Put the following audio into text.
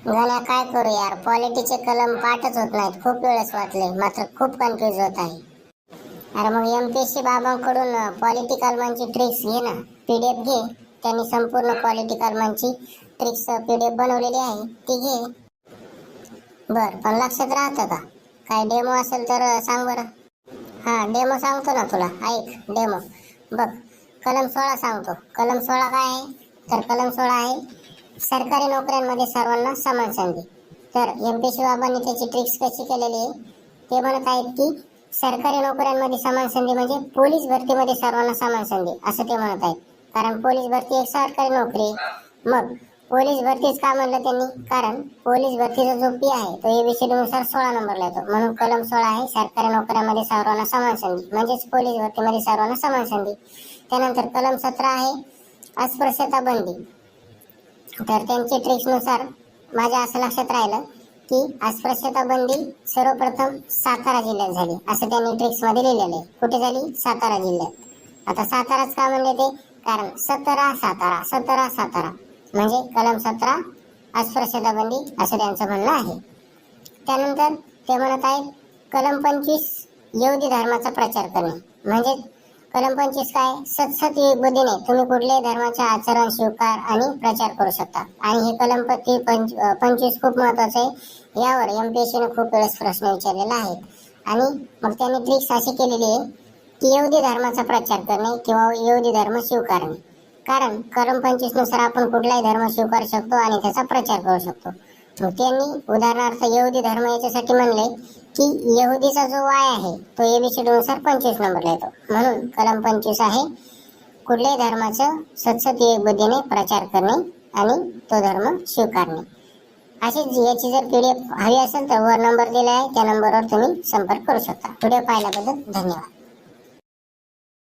गण्या काय करू यार, पॉलिटीचे कलम पाठच होत नाहीत. खूप वेळेस वाचले मात्र खूप कन्फ्युज होत आहे. अरे मग एमपीएससी बाबांकडून पॉलिटिकल मनची ट्रिक्स घे ना, पीडीएफ घे. त्यांनी संपूर्ण पॉलिटिकल मनची ट्रिक्स पीडीएफ बनवलेली आहे, ती घे. बर, पण लक्षात राहतं का? काय डेमो असेल तर सांग बरं. हा, डेमो सांगतो ना तुला, ऐक डेमो. बघ, कलम 16 सांगतो. कलम 16 काय आहे? तर कलम 16 आहे सरकारी नोकऱ्यांमध्ये सर्वांना समान संधी. तर एमपीएससी बाबांनी त्याची ट्रिक्स कशी केलेली आहे ते म्हणत आहेत की सरकारी नोकऱ्यांमध्ये समान संधी म्हणजे पोलीस भरतीमध्ये सर्वांना समान संधी असं ते म्हणत आहेत. कारण पोलीस भरती एक सरकारी नोकरी आहे. मग पोलीस भरतीच का म्हणलं त्यांनी? कारण पोलीस भरतीचा जो पी आहे तो एबीसीडी नुसार 16 नंबरला येतो. म्हणून कलम 16 आहे सरकारी नोकऱ्यांमध्ये सर्वांना समान संधी म्हणजेच पोलीस भरतीमध्ये सर्वांना समान संधी. त्यानंतर कलम 17 आहे अस्पृश्यता बंदी. तर त्यांच्या ट्रिक्स नुसार माझ्या असं लक्षात राहिलं की अस्पृश्यता बंदी सर्वप्रथम सातारा जिल्ह्यात झाली असं त्यांनी ट्रिक्स मध्ये लिहिलेलं आहे. कुठे झाली? सातारा जिल्ह्यात. आता साताराच का म्हणले ते? कारण 17 सातारा 17 सातारा म्हणजे कलम 17 अस्पृश्यता बंदी असं त्यांचं म्हणणं आहे. त्यानंतर ते म्हणत आहेत कलम 25 यहुदी धर्माचा प्रचार करणे. म्हणजे कलम 25 काय? सतसत बुद्धीने तुम्ही कुठल्याही धर्माचे आचरण स्वीकार आणि प्रचार करू शकता. आणि हे कलम 25 खूप महत्वाचं आहे. यावर एमपीएससीने खूप वेळेस प्रश्न विचारलेला आहे. आणि मग त्यांनी ट्रिक्स अशी केलेली आहे की यहुदी धर्माचा प्रचार करणे किंवा यहुदी धर्म स्वीकारणे. कारण कलम 25 नुसार आपण कुठलाही धर्म स्वीकारू शकतो आणि त्याचा प्रचार करू शकतो. मग त्यांनी उदाहरणार्थ यहुदी धर्म याच्यासाठी म्हणले की यहुदीचा जो वाय आहे तो एबीसीडी नुसार 25 नंबरला येतो. म्हणून कलम 25 आहे कुठल्याही धर्माचं सतसत बुद्धीने प्रचार करणे आणि तो धर्म स्वीकारणे. अशीच याची जर पीडीएफ हवी असेल तर वर नंबर दिला आहे त्या नंबरवर तुम्ही संपर्क करू शकता. व्हिडिओ पाहिल्याबद्दल धन्यवाद.